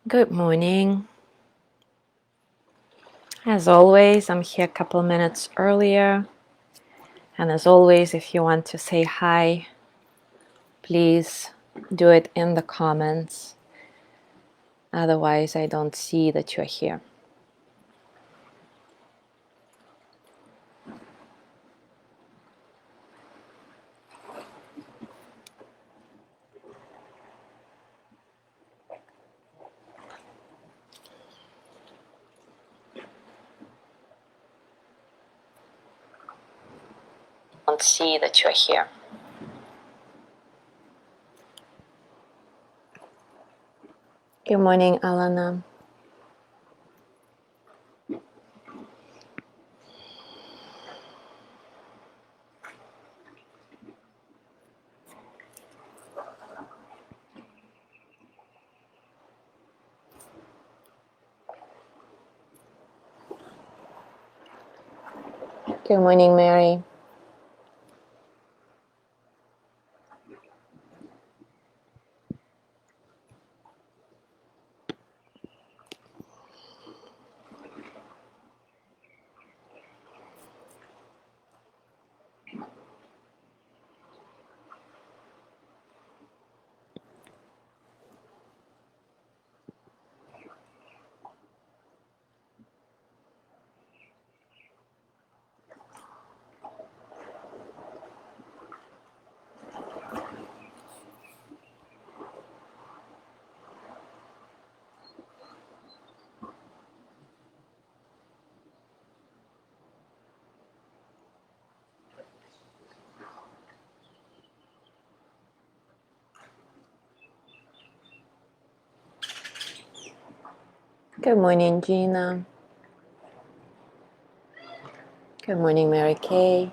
Good morning. As always, I'm here a couple minutes earlier. And as always, if you want to say hi, please do it in the comments. Otherwise, I don't see that you're here. Don't see that you're here. Good morning, Alana. Good morning, Mary. Good morning, Gina. Good morning, Mary Kay.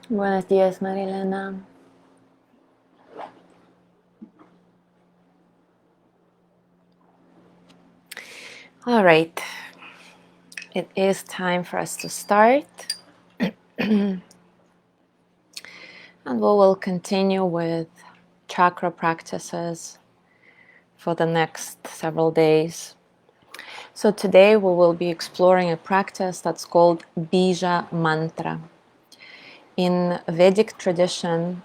Buenos días, Marilena. All right. It is time for us to start. And we will continue with chakra practices for the next several days. So today we will be exploring a practice that's called Bija mantra. In Vedic tradition,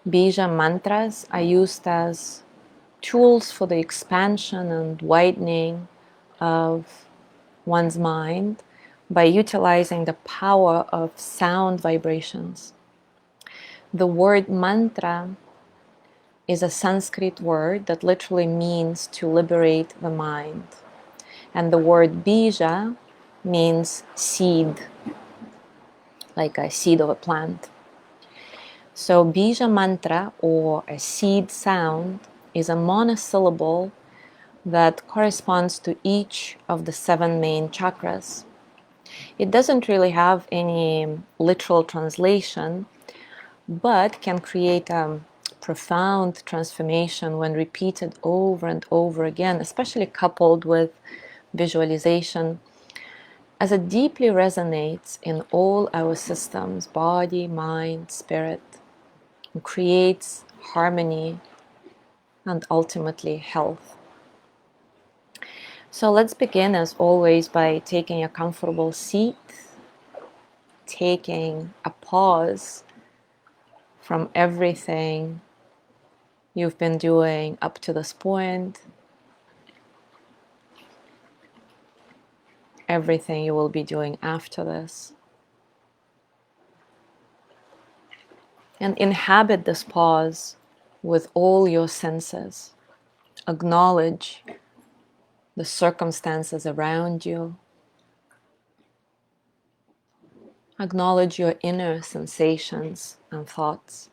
Bija mantras are used as tools for the expansion and widening of one's mind by utilizing the power of sound vibrations. The word mantra is a Sanskrit word that literally means to liberate the mind. And the word bija means seed, like a seed of a plant. So bija mantra, or a seed sound, is a monosyllable that corresponds to each of the 7 main chakras. It doesn't really have any literal translation, but can create a profound transformation when repeated over and over again, especially coupled with visualization, as it deeply resonates in all our systems, body, mind, spirit, and creates harmony and ultimately health. So let's begin, as always, by taking a comfortable seat, taking a pause from everything you've been doing up to this point, everything you will be doing after this. And inhabit this pause with all your senses. Acknowledge the circumstances around you. Acknowledge your inner sensations and thoughts.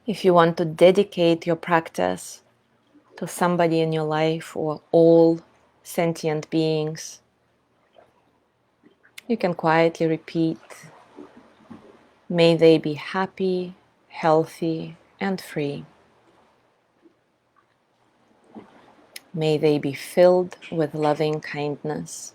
If you want to dedicate your practice to somebody in your life or all sentient beings, you can quietly repeat, "May they be happy, healthy, and free. May they be filled with loving kindness.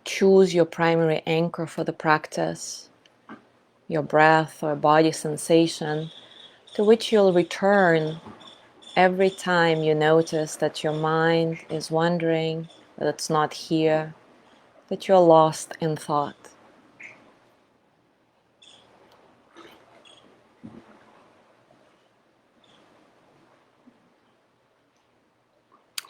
Choose your primary anchor for the practice, your breath or body sensation, to which you'll return every time you notice that your mind is wandering, that it's not here, that you're lost in thought.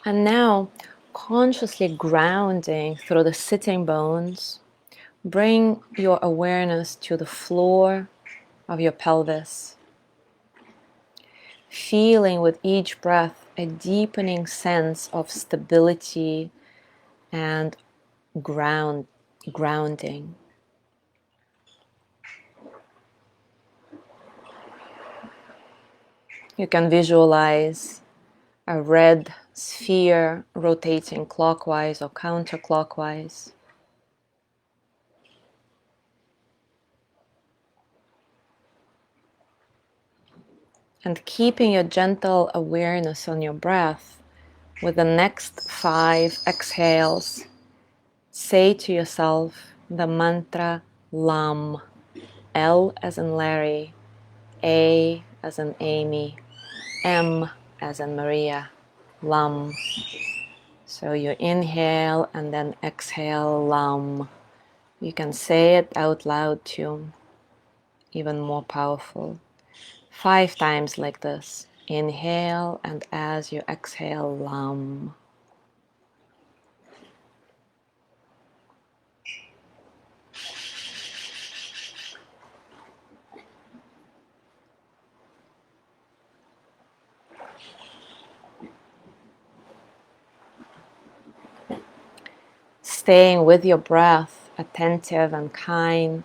And now, consciously grounding through the sitting bones, bring your awareness to the floor of your pelvis, feeling with each breath a deepening sense of stability and grounding. You can visualize a red sphere rotating clockwise or counterclockwise. And keeping your gentle awareness on your breath, with the next 5 exhales, say to yourself the mantra LAM. L as in Larry, A as in Amy, M as in Maria, LAM. So you inhale and then exhale LAM. You can say it out loud too, even more powerful. 5 times like this. Inhale, and as you exhale, LAM. Staying with your breath, attentive and kind.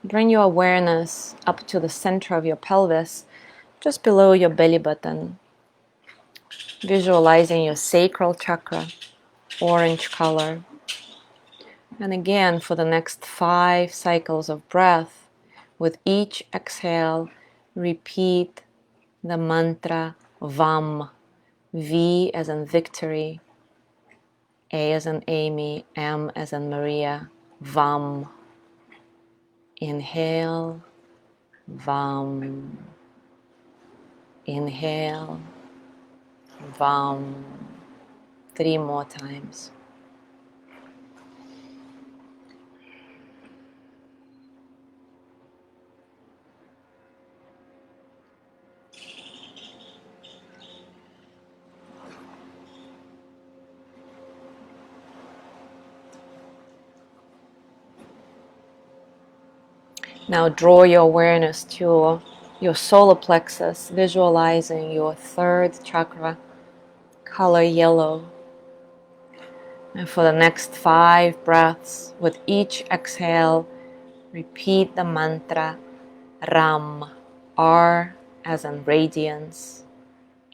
Bring your awareness up to the center of your pelvis, just below your belly button. Visualizing your sacral chakra, orange color. And again, for the next 5 cycles of breath, with each exhale, repeat the mantra VAM. V as in victory, A as in Amy, M as in Maria, VAM. Inhale, VAM. Inhale, VAM. 3 more times. Now draw your awareness to your solar plexus, visualizing your 3rd chakra, color yellow. And for the next 5 breaths, with each exhale, repeat the mantra RAM. R as in radiance,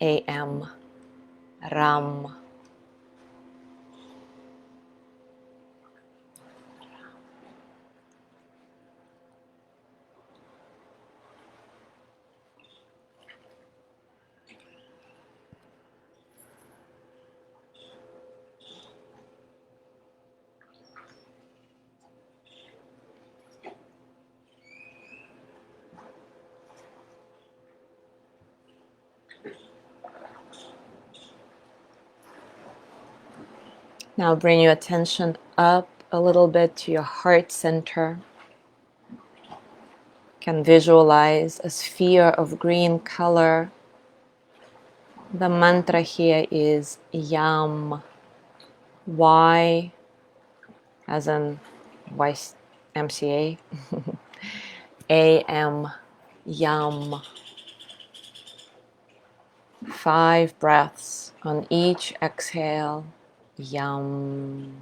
AM. RAM. Now bring your attention up a little bit to your heart center. You can visualize a sphere of green color. The mantra here is YAM. Y as in YMCA. AM. YAM. 5 breaths on each exhale. YAM.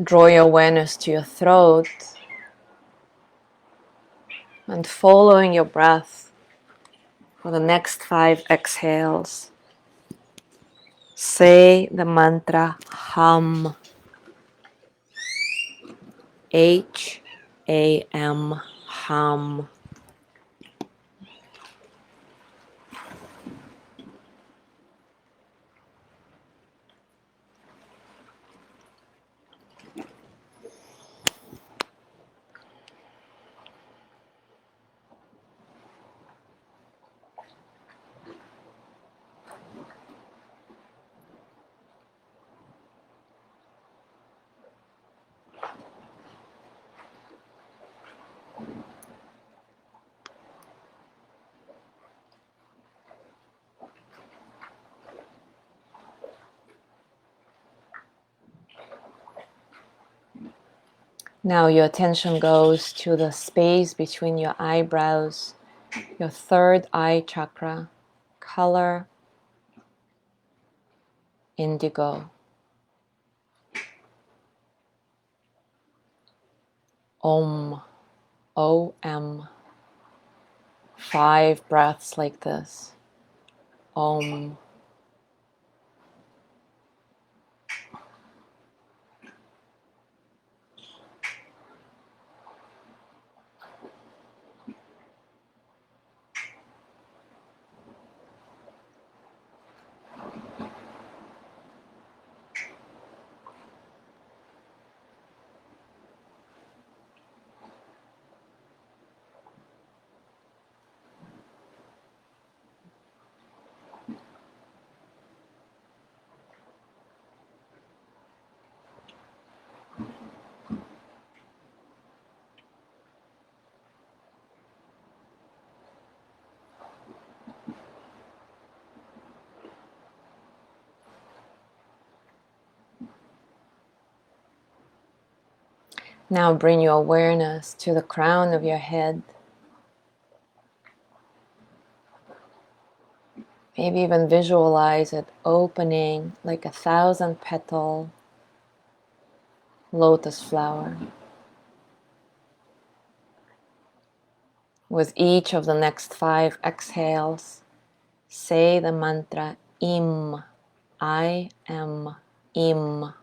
Draw your awareness to your throat and following your breath for the next 5 exhales. Say the mantra HAM. HAM. HAM. Now your attention goes to the space between your eyebrows, your third eye chakra, color indigo. Om. OM. 5 breaths like this. Om. Now bring your awareness to the crown of your head. Maybe even visualize it opening like 1,000-petal lotus flower. With each of the next 5 exhales, say the mantra IM. I am IM.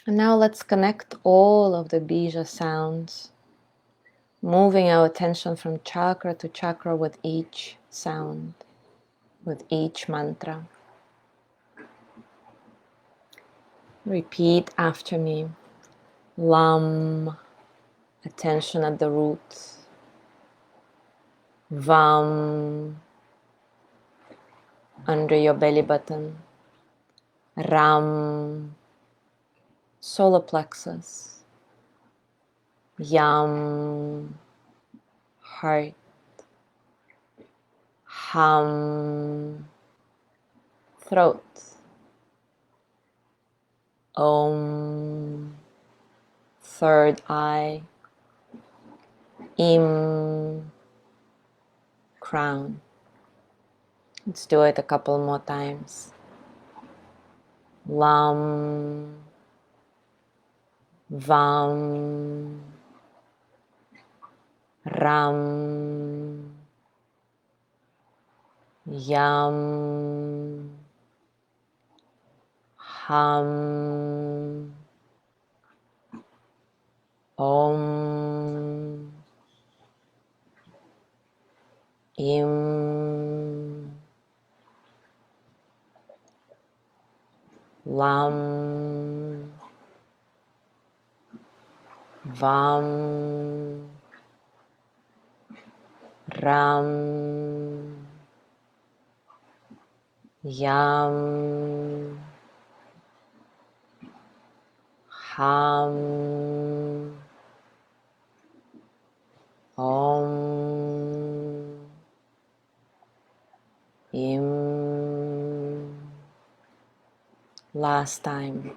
And now let's connect all of the Bija sounds, moving our attention from chakra to chakra with each sound, with each mantra. Repeat after me. Lam, attention at the roots. Vam, under your belly button. Ram, solar plexus. Yam, heart. Ham, throat. Om, third eye. Im, crown. Let's do it a couple more times. Lam, Vam, Ram, Yam, Ham, Om, Im, Lam, Vam, Ram, Yam, Ham, Om, Im. Last time.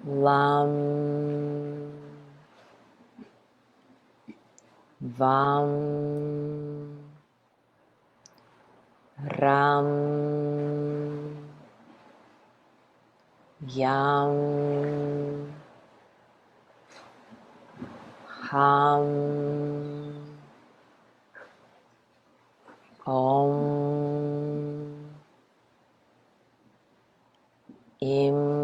Lam, Vam, Ram, Yam, Ham, Om, Im.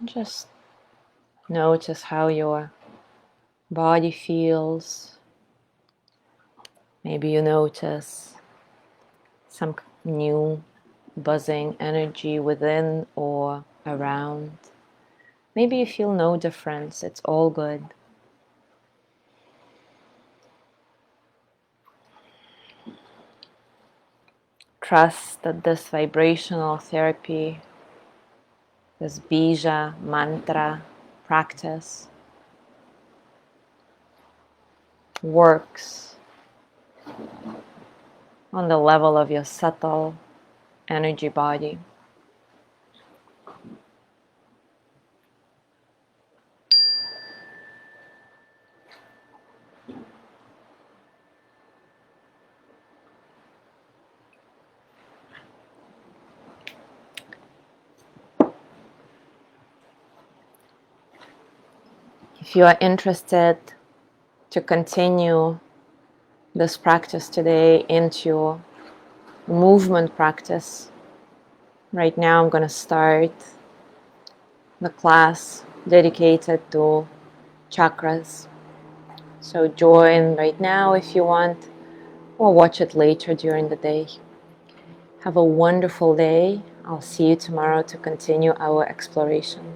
Just notice how your body feels. Maybe you notice some new buzzing energy within or around. Maybe you feel no difference. It's all good. Trust that this vibrational therapy, this Bija mantra practice works on the level of your subtle energy body. If you are interested to continue this practice today into movement practice, right now I'm going to start the class dedicated to chakras. So join right now if you want, or watch it later during the day. Have a wonderful day. I'll see you tomorrow to continue our exploration.